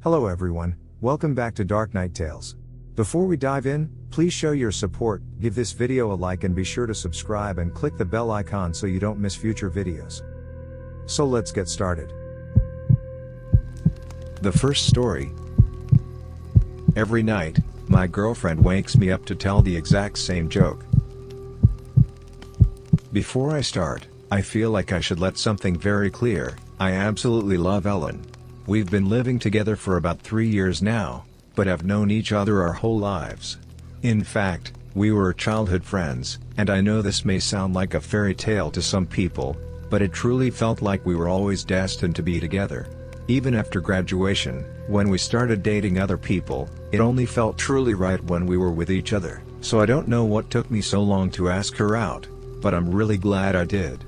Hello everyone, welcome back to Dark Knight Tales. Before we dive in, please show your support, give this video a like and be sure to subscribe and click the bell icon so you don't miss future videos. So let's get started. The first story. Every night, my girlfriend wakes me up to tell the exact same joke. Before I start, I feel like I should let something very clear. I absolutely love Ellen. We've been living together for about 3 years now, but have known each other our whole lives. In fact, we were childhood friends, and I know this may sound like a fairy tale to some people, but it truly felt like we were always destined to be together. Even after graduation, when we started dating other people, it only felt truly right when we were with each other. So I don't know what took me so long to ask her out, but I'm really glad I did.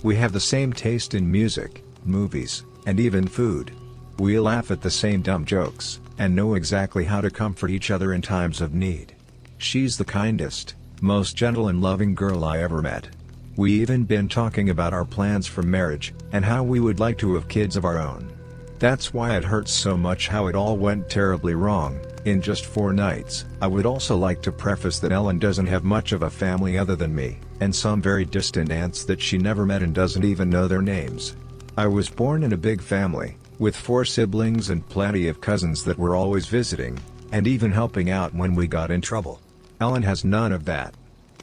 We have the same taste in music, movies, and even food. We laugh at the same dumb jokes, and know exactly how to comfort each other in times of need. She's the kindest, most gentle and loving girl I ever met. We even been talking about our plans for marriage, and how we would like to have kids of our own. That's why it hurts so much how it all went terribly wrong, in just 4 nights. I would also like to preface that Ellen doesn't have much of a family other than me, and some very distant aunts that she never met and doesn't even know their names. I was born in a big family, with 4 siblings and plenty of cousins that were always visiting, and even helping out when we got in trouble. Ellen has none of that.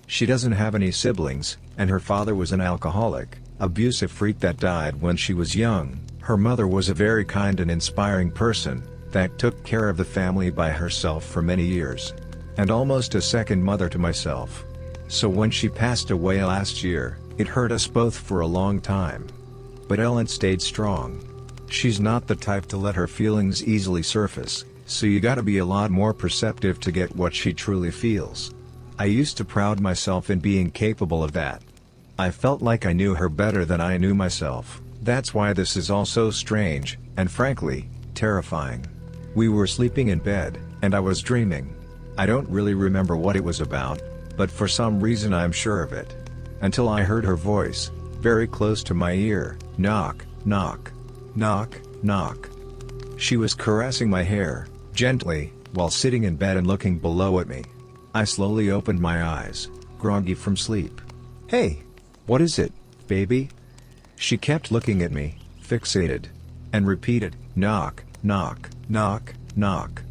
She doesn't have any siblings, and her father was an alcoholic, abusive freak that died when she was young. Her mother was a very kind and inspiring person, that took care of the family by herself for many years. And almost a second mother to myself. So when she passed away last year, it hurt us both for a long time. But Ellen stayed strong. She's not the type to let her feelings easily surface, so you gotta be a lot more perceptive to get what she truly feels. I used to pride myself in being capable of that. I felt like I knew her better than I knew myself. That's why this is all so strange, and frankly, terrifying. We were sleeping in bed, and I was dreaming. I don't really remember what it was about, but for some reason I'm sure of it. Until I heard her voice, very close to my ear, knock, knock. Knock, knock. She was caressing my hair, gently, while sitting in bed and looking below at me. I slowly opened my eyes, groggy from sleep. "Hey! What is it, baby?" She kept looking at me, fixated, and repeated, "Knock, knock, knock, knock."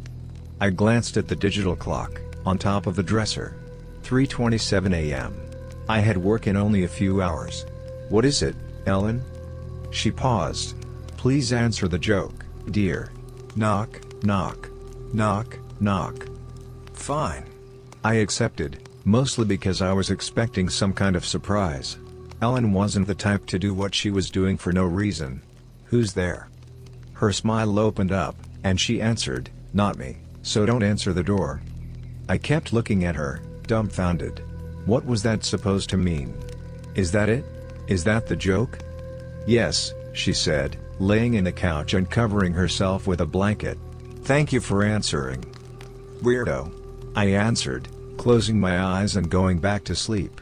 I glanced at the digital clock, on top of the dresser. 3:27 a.m. I had work in only a few hours. "What is it, Ellen?" She paused. "Please answer the joke, dear." "Knock, knock. Knock, knock." "Fine." I accepted, mostly because I was expecting some kind of surprise. Ellen wasn't the type to do what she was doing for no reason. "Who's there?" Her smile opened up, and she answered, "Not me, so don't answer the door." I kept looking at her, dumbfounded. What was that supposed to mean? "Is that it? Is that the joke?" "Yes," she said, laying in the couch and covering herself with a blanket. "Thank you for answering." "Weirdo." I answered, closing my eyes and going back to sleep.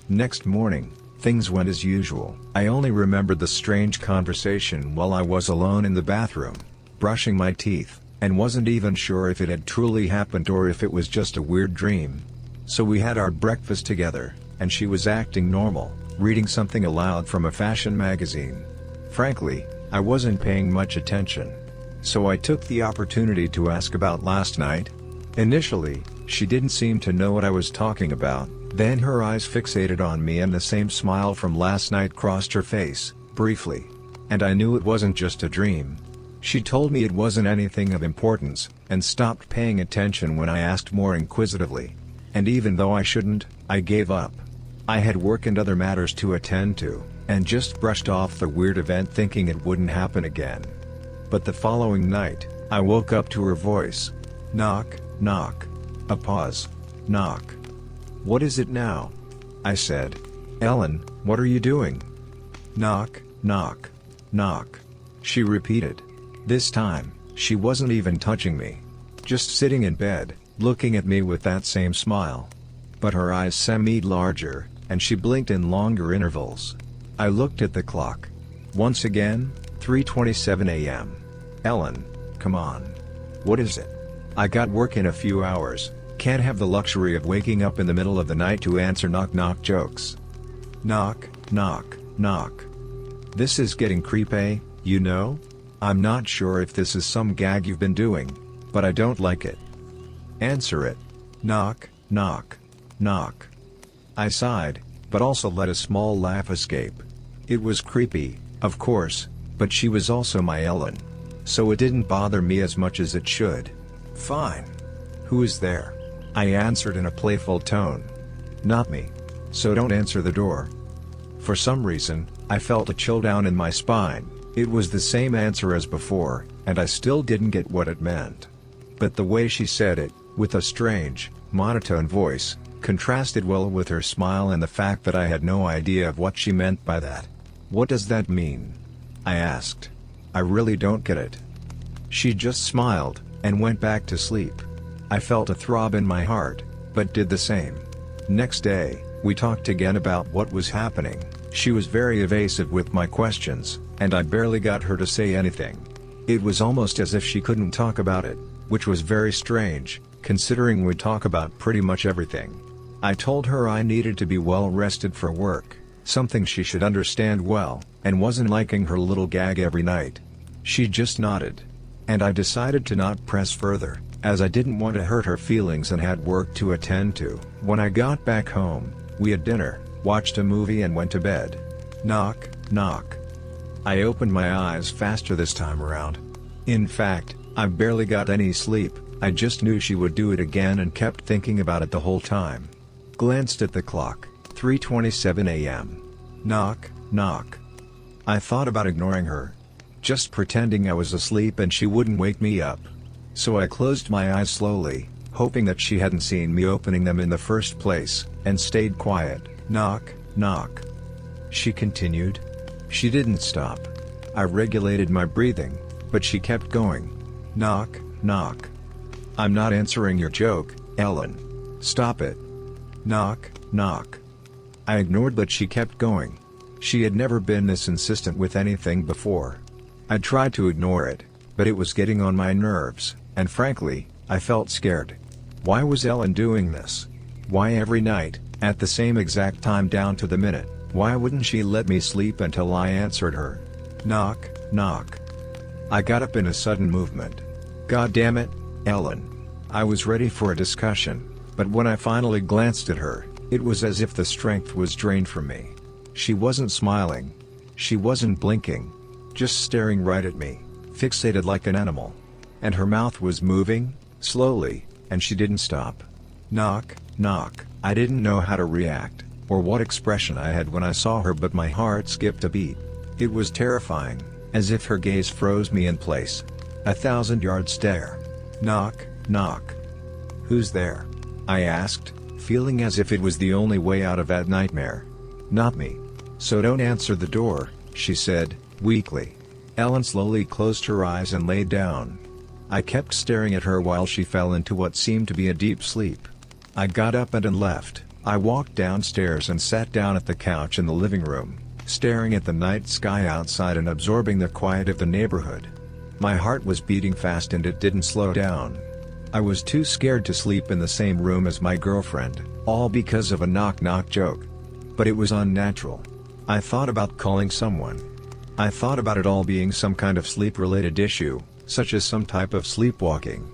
Next morning, things went as usual. I only remembered the strange conversation while I was alone in the bathroom, brushing my teeth, and wasn't even sure if it had truly happened or if it was just a weird dream. So we had our breakfast together, and she was acting normal, reading something aloud from a fashion magazine. Frankly, I wasn't paying much attention. So I took the opportunity to ask about last night. Initially, she didn't seem to know what I was talking about, then her eyes fixated on me and the same smile from last night crossed her face, briefly. And I knew it wasn't just a dream. She told me it wasn't anything of importance, and stopped paying attention when I asked more inquisitively. And even though I shouldn't, I gave up. I had work and other matters to attend to, and just brushed off the weird event thinking it wouldn't happen again. But the following night, I woke up to her voice. "Knock, knock." A pause. "Knock." "What is it now?" I said. "Ellen, what are you doing?" "Knock, knock, knock." She repeated. This time, she wasn't even touching me. Just sitting in bed, looking at me with that same smile. But her eyes seemed larger, and she blinked in longer intervals. I looked at the clock. Once again, 3:27 a.m. "Ellen, come on. What is it? I got work in a few hours, can't have the luxury of waking up in the middle of the night to answer knock-knock jokes. Knock, knock, knock. This is getting creepy, you know? I'm not sure if this is some gag you've been doing, but I don't like it. Answer it. Knock, knock, knock. I sighed, but also let a small laugh escape. It was creepy, of course, but she was also my Ellen. So it didn't bother me as much as it should. Fine. Who is there? I answered in a playful tone. Not me. So don't answer the door. For some reason, I felt a chill down in my spine. It was the same answer as before, and I still didn't get what it meant. But the way she said it, with a strange, monotone voice, contrasted well with her smile and the fact that I had no idea of what she meant by that. What does that mean? I asked. I really don't get it. She just smiled, and went back to sleep. I felt a throb in my heart, but did the same. Next day, we talked again about what was happening. She was very evasive with my questions, and I barely got her to say anything. It was almost as if she couldn't talk about it, which was very strange, considering we talk about pretty much everything. I told her I needed to be well rested for work, something she should understand well, and wasn't liking her little gag every night. She just nodded. And I decided to not press further, as I didn't want to hurt her feelings and had work to attend to. When I got back home, we had dinner, watched a movie and went to bed. Knock, knock. I opened my eyes faster this time around. In fact, I barely got any sleep. I just knew she would do it again and kept thinking about it the whole time. Glanced at the clock, 3:27 a.m. Knock, knock. I thought about ignoring her. Just pretending I was asleep and she wouldn't wake me up. So I closed my eyes slowly, hoping that she hadn't seen me opening them in the first place, and stayed quiet. Knock, knock. She continued. She didn't stop. I regulated my breathing, but she kept going. Knock, knock. I'm not answering your joke, Ellen. Stop it. Knock, knock. I ignored, but she kept going. She had never been this insistent with anything before. I tried to ignore it, but it was getting on my nerves, and frankly, I felt scared. Why was Ellen doing this? Why every night, at the same exact time down to the minute? Why wouldn't she let me sleep until I answered her? Knock, knock. I got up in a sudden movement. God damn it, Ellen. I was ready for a discussion, but when I finally glanced at her, it was as if the strength was drained from me. She wasn't smiling. She wasn't blinking. Just staring right at me, fixated like an animal. And her mouth was moving, slowly, and she didn't stop. Knock, knock. I didn't know how to react, or what expression I had when I saw her, but my heart skipped a beat. It was terrifying, as if her gaze froze me in place. 1,000-yard stare. Knock, knock. Who's there? I asked, feeling as if it was the only way out of that nightmare. Not me. So don't answer the door, she said, weakly. Ellen slowly closed her eyes and lay down. I kept staring at her while she fell into what seemed to be a deep sleep. I got up and left. I walked downstairs and sat down at the couch in the living room, staring at the night sky outside and absorbing the quiet of the neighborhood. My heart was beating fast and it didn't slow down. I was too scared to sleep in the same room as my girlfriend, all because of a knock-knock joke. But it was unnatural. I thought about calling someone. I thought about it all being some kind of sleep-related issue, such as some type of sleepwalking.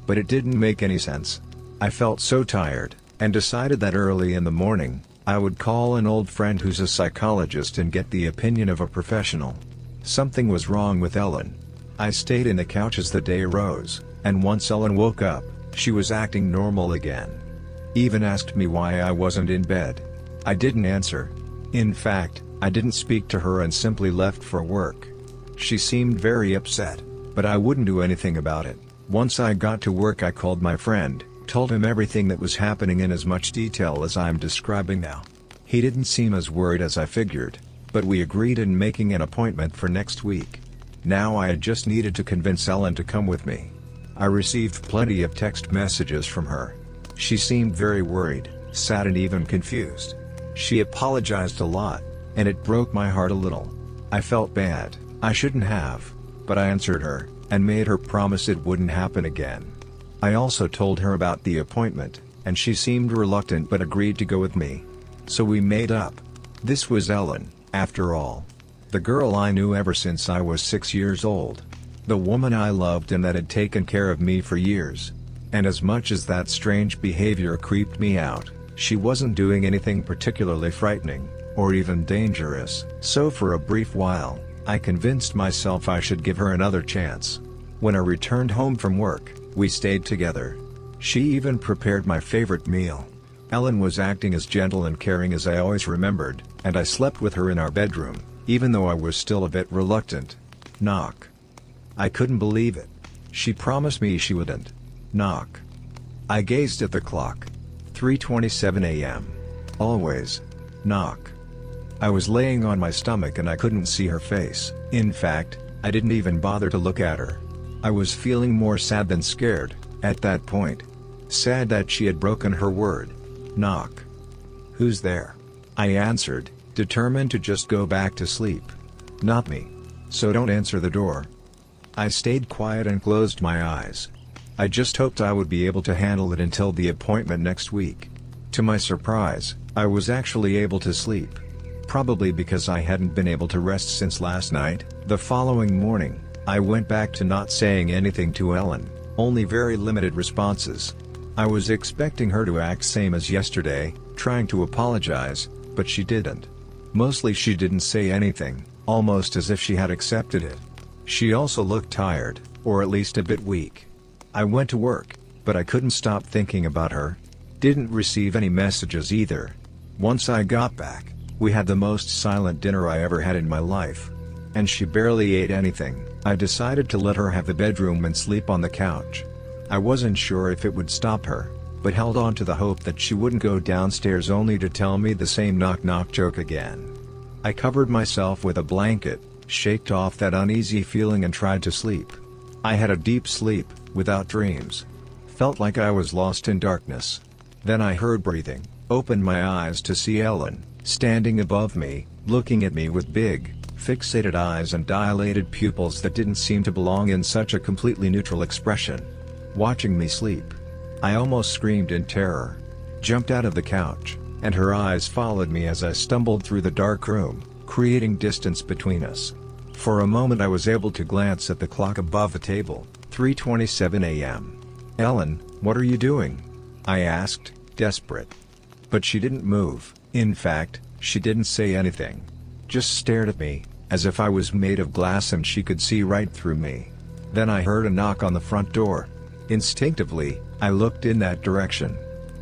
But it didn't make any sense. I felt so tired, and decided that early in the morning, I would call an old friend who's a psychologist and get the opinion of a professional. Something was wrong with Ellen. I stayed in the couch as the day rose, and once Ellen woke up, she was acting normal again. Even asked me why I wasn't in bed. I didn't answer. In fact, I didn't speak to her and simply left for work. She seemed very upset, but I wouldn't do anything about it. Once I got to work, I called my friend, told him everything that was happening in as much detail as I'm describing now. He didn't seem as worried as I figured, but we agreed in making an appointment for next week. Now I just needed to convince Ellen to come with me. I received plenty of text messages from her. She seemed very worried, sad and even confused. She apologized a lot, and it broke my heart a little. I felt bad. I shouldn't have. but I answered her, and made her promise it wouldn't happen again. I also told her about the appointment, and she seemed reluctant but agreed to go with me. So we made up. This was Ellen, after all. The girl I knew ever since I was 6 years old. The woman I loved and that had taken care of me for years. And as much as that strange behavior creeped me out, she wasn't doing anything particularly frightening, or even dangerous. So for a brief while, I convinced myself I should give her another chance. When I returned home from work, we stayed together. She even prepared my favorite meal. Ellen was acting as gentle and caring as I always remembered, and I slept with her in our bedroom, even though I was still a bit reluctant. Knock. I couldn't believe it. She promised me she wouldn't. Knock. I gazed at the clock. 3:27 a.m. Always. Knock. I was laying on my stomach and I couldn't see her face. In fact, I didn't even bother to look at her. I was feeling more sad than scared, at that point. Sad that she had broken her word. Knock. Who's there? I answered, determined to just go back to sleep. Not me. So don't answer the door. I stayed quiet and closed my eyes. I just hoped I would be able to handle it until the appointment next week. To my surprise, I was actually able to sleep. Probably because I hadn't been able to rest since last night. The following morning, I went back to not saying anything to Ellen, only very limited responses. I was expecting her to act same as yesterday, trying to apologize, but she didn't. Mostly she didn't say anything, almost as if she had accepted it. She also looked tired, or at least a bit weak. I went to work, but I couldn't stop thinking about her. Didn't receive any messages either. Once I got back, we had the most silent dinner I ever had in my life. And she barely ate anything. I decided to let her have the bedroom and sleep on the couch. I wasn't sure if it would stop her, but held on to the hope that she wouldn't go downstairs only to tell me the same knock-knock joke again. I covered myself with a blanket, shaked off that uneasy feeling and tried to sleep. I had a deep sleep, without dreams. Felt like I was lost in darkness. Then I heard breathing, opened my eyes to see Ellen, standing above me, looking at me with big, fixated eyes and dilated pupils that didn't seem to belong in such a completely neutral expression. Watching me sleep. I almost screamed in terror. Jumped out of the couch, and her eyes followed me as I stumbled through the dark room, creating distance between us. For a moment I was able to glance at the clock above the table, 3:27 a.m. Ellen, what are you doing? I asked, desperate. But she didn't move. In fact, she didn't say anything. Just stared at me, as if I was made of glass and she could see right through me. Then I heard a knock on the front door. Instinctively, I looked in that direction.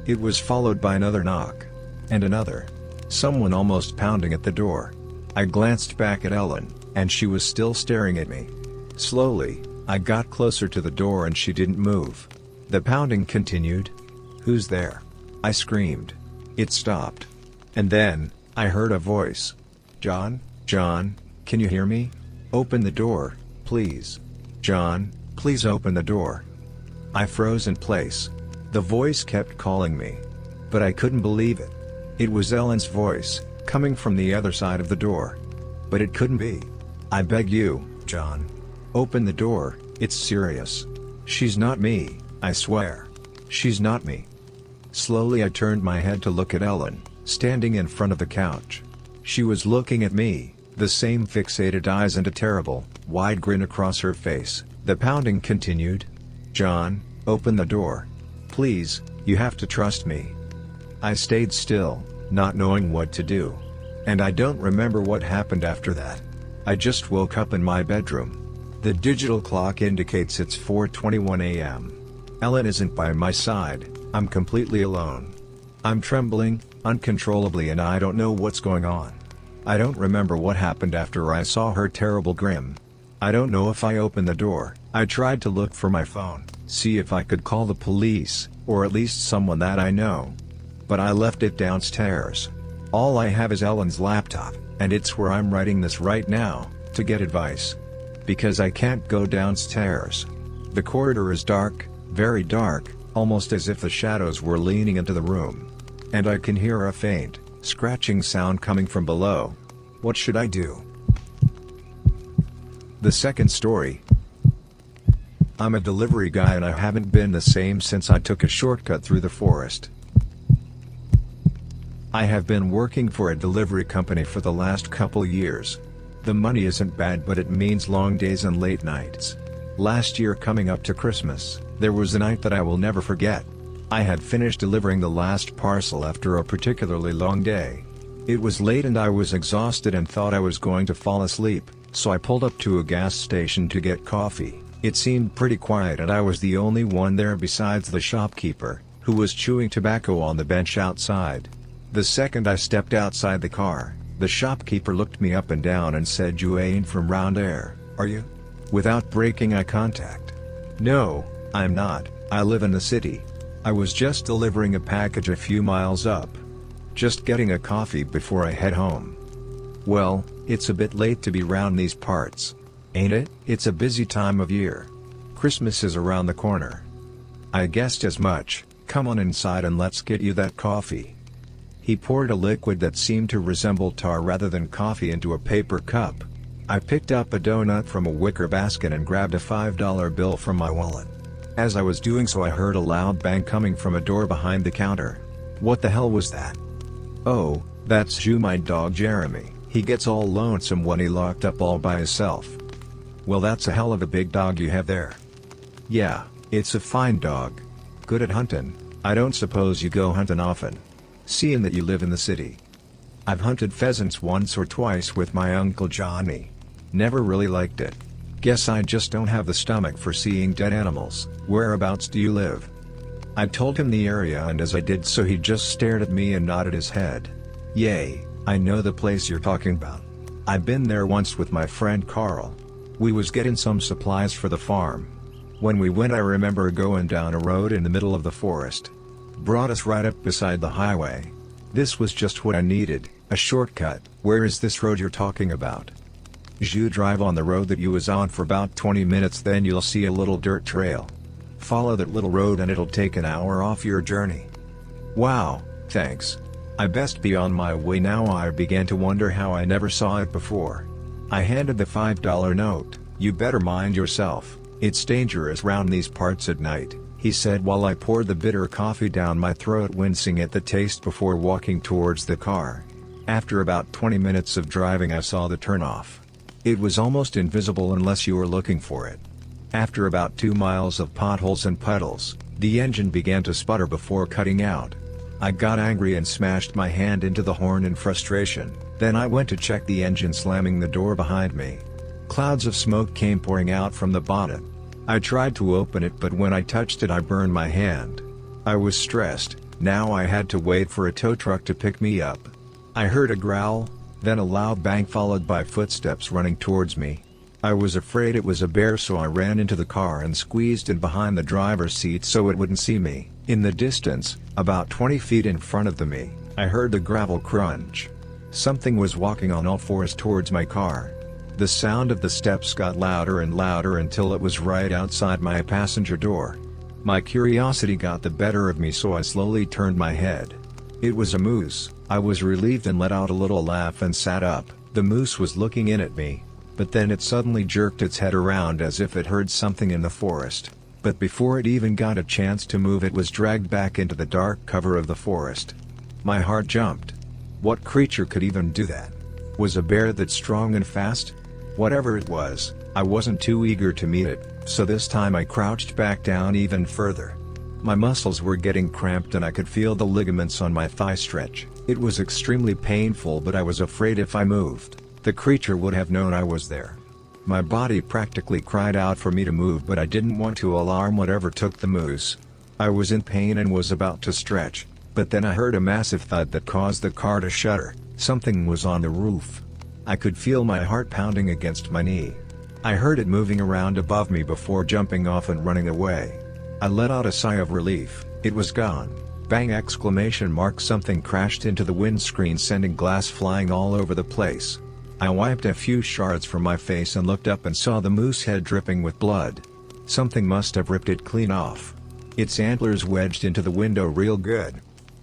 It was followed by another knock. And another. Someone almost pounding at the door. I glanced back at Ellen, and she was still staring at me. Slowly, I got closer to the door and she didn't move. The pounding continued. Who's there? I screamed. It stopped. And then, I heard a voice. John, can you hear me? Open the door, please. John, please open the door. I froze in place. The voice kept calling me. But I couldn't believe it. It was Ellen's voice, coming from the other side of the door. But it couldn't be. I beg you, John. Open the door, it's serious. She's not me, I swear. She's not me. Slowly I turned my head to look at Ellen, standing in front of the couch. She was looking at me, the same fixated eyes and a terrible, wide grin across her face. The pounding continued. John, open the door. Please, you have to trust me. I stayed still, not knowing what to do. And I don't remember what happened after that. I just woke up in my bedroom. The digital clock indicates it's 4:21 a.m. Ellen isn't by my side, I'm completely alone. I'm trembling, uncontrollably, and I don't know what's going on. I don't remember what happened after I saw her terrible grin. I don't know if I opened the door. I tried to look for my phone, see if I could call the police, or at least someone that I know. But I left it downstairs. All I have is Ellen's laptop, and it's where I'm writing this right now, to get advice. Because I can't go downstairs. The corridor is dark, very dark, almost as if the shadows were leaning into the room. And I can hear a faint, scratching sound coming from below. What should I do? The second story. I'm a delivery guy and I haven't been the same since I took a shortcut through the forest. I have been working for a delivery company for the last couple years. The money isn't bad, but it means long days and late nights. Last year, coming up to Christmas, there was a night that I will never forget. I had finished delivering the last parcel after a particularly long day. It was late and I was exhausted and thought I was going to fall asleep, so I pulled up to a gas station to get coffee. It seemed pretty quiet and I was the only one there besides the shopkeeper, who was chewing tobacco on the bench outside. The second I stepped outside the car, the shopkeeper looked me up and down and said, "You ain't from round there, are you?" Without breaking eye contact. "No, I'm not, I live in the city. I was just delivering a package a few miles up. Just getting a coffee before I head home." "Well, it's a bit late to be round these parts. Ain't it? It's a busy time of year. Christmas is around the corner." "I guessed as much. Come on inside and let's get you that coffee." He poured a liquid that seemed to resemble tar rather than coffee into a paper cup. I picked up a donut from a wicker basket and grabbed a $5 bill from my wallet. As I was doing so, I heard a loud bang coming from a door behind the counter. What the hell was that? "Oh, that's you, my dog Jeremy. He gets all lonesome when he locked up all by himself." "Well, that's a hell of a big dog you have there." "Yeah, it's a fine dog. Good at hunting. I don't suppose you go hunting often, seeing that you live in the city." "I've hunted pheasants once or twice with my Uncle Johnny. Never really liked it. Guess I just don't have the stomach for seeing dead animals." "Whereabouts do you live?" I told him the area, and as I did so he just stared at me and nodded his head. "Yay, I know the place you're talking about. I've been there once with my friend Carl. We was getting some supplies for the farm. When we went, I remember going down a road in the middle of the forest. Brought us right up beside the highway. This was just what I needed, a shortcut." "Where is this road you're talking about?" "You drive on the road that you was on for about 20 minutes, then you'll see a little dirt trail. Follow that little road and it'll take an hour off your journey." "Wow, thanks. I best be on my way now." I began to wonder how I never saw it before. I handed the $5 note. "You better mind yourself, it's dangerous round these parts at night," he said while I poured the bitter coffee down my throat, wincing at the taste before walking towards the car. After about 20 minutes of driving, I saw the turnoff. It was almost invisible unless you were looking for it. After about 2 miles of potholes and puddles, the engine began to sputter before cutting out. I got angry and smashed my hand into the horn in frustration. Then I went to check the engine, slamming the door behind me. Clouds of smoke came pouring out from the bonnet. I tried to open it, but when I touched it I burned my hand. I was stressed. Now I had to wait for a tow truck to pick me up. I heard a growl, then a loud bang followed by footsteps running towards me. I was afraid it was a bear, so I ran into the car and squeezed in behind the driver's seat so it wouldn't see me. In the distance, about 20 feet in front of me, I heard the gravel crunch. Something was walking on all fours towards my car. The sound of the steps got louder and louder until it was right outside my passenger door. My curiosity got the better of me, so I slowly turned my head. It was a moose. I was relieved and let out a little laugh and sat up. The moose was looking in at me, but then it suddenly jerked its head around as if it heard something in the forest. But before it even got a chance to move, it was dragged back into the dark cover of the forest. My heart jumped. What creature could even do that? Was a bear that strong and fast? Whatever it was, I wasn't too eager to meet it, so this time I crouched back down even further. My muscles were getting cramped and I could feel the ligaments on my thigh stretch. It was extremely painful, but I was afraid if I moved, the creature would have known I was there. My body practically cried out for me to move, but I didn't want to alarm whatever took the moose. I was in pain and was about to stretch, but then I heard a massive thud that caused the car to shudder. Something was on the roof. I could feel my heart pounding against my knee. I heard it moving around above me before jumping off and running away. I let out a sigh of relief. It was gone. Bang! Exclamation mark! Something crashed into the windscreen, sending glass flying all over the place. I wiped a few shards from my face and looked up and saw the moose head dripping with blood. Something must have ripped it clean off. Its antlers wedged into the window real good.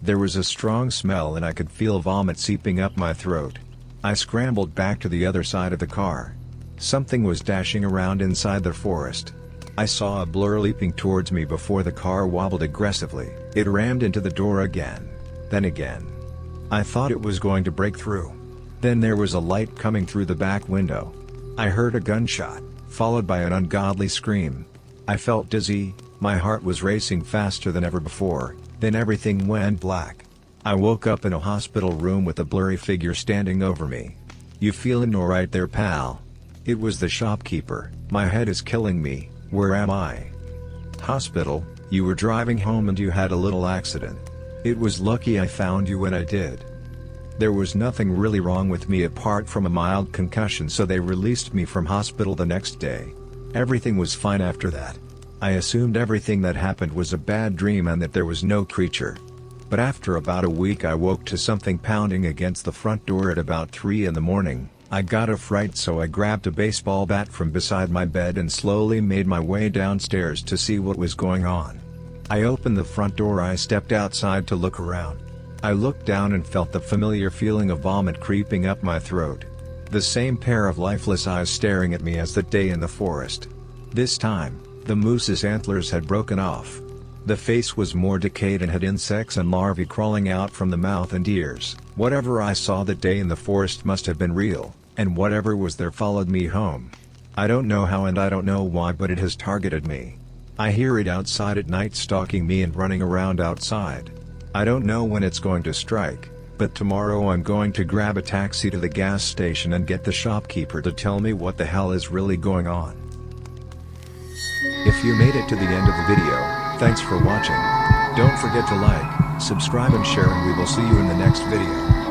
There was a strong smell and I could feel vomit seeping up my throat. I scrambled back to the other side of the car. Something was dashing around inside the forest. I saw a blur leaping towards me before the car wobbled aggressively. It rammed into the door again. Then again. I thought it was going to break through. Then there was a light coming through the back window. I heard a gunshot, followed by an ungodly scream. I felt dizzy, my heart was racing faster than ever before, then everything went black. I woke up in a hospital room with a blurry figure standing over me. "You feelin' alright there, pal?" It was the shopkeeper. "My head is killing me, where am I?" "Hospital, you were driving home and you had a little accident. It was lucky I found you when I did." There was nothing really wrong with me apart from a mild concussion, so they released me from hospital the next day. Everything was fine after that. I assumed everything that happened was a bad dream and that there was no creature. But after about a week I woke to something pounding against the front door at about 3 in the morning. I got a fright, so I grabbed a baseball bat from beside my bed and slowly made my way downstairs to see what was going on. I opened the front door. I stepped outside to look around. I looked down and felt the familiar feeling of vomit creeping up my throat. The same pair of lifeless eyes staring at me as that day in the forest. This time, the moose's antlers had broken off. The face was more decayed and had insects and larvae crawling out from the mouth and ears. Whatever I saw that day in the forest must have been real, and whatever was there followed me home. I don't know how and I don't know why, but it has targeted me. I hear it outside at night stalking me and running around outside. I don't know when it's going to strike, but tomorrow I'm going to grab a taxi to the gas station and get the shopkeeper to tell me what the hell is really going on. If you made it to the end of the video, thanks for watching. Don't forget to like, subscribe and share, and we will see you in the next video.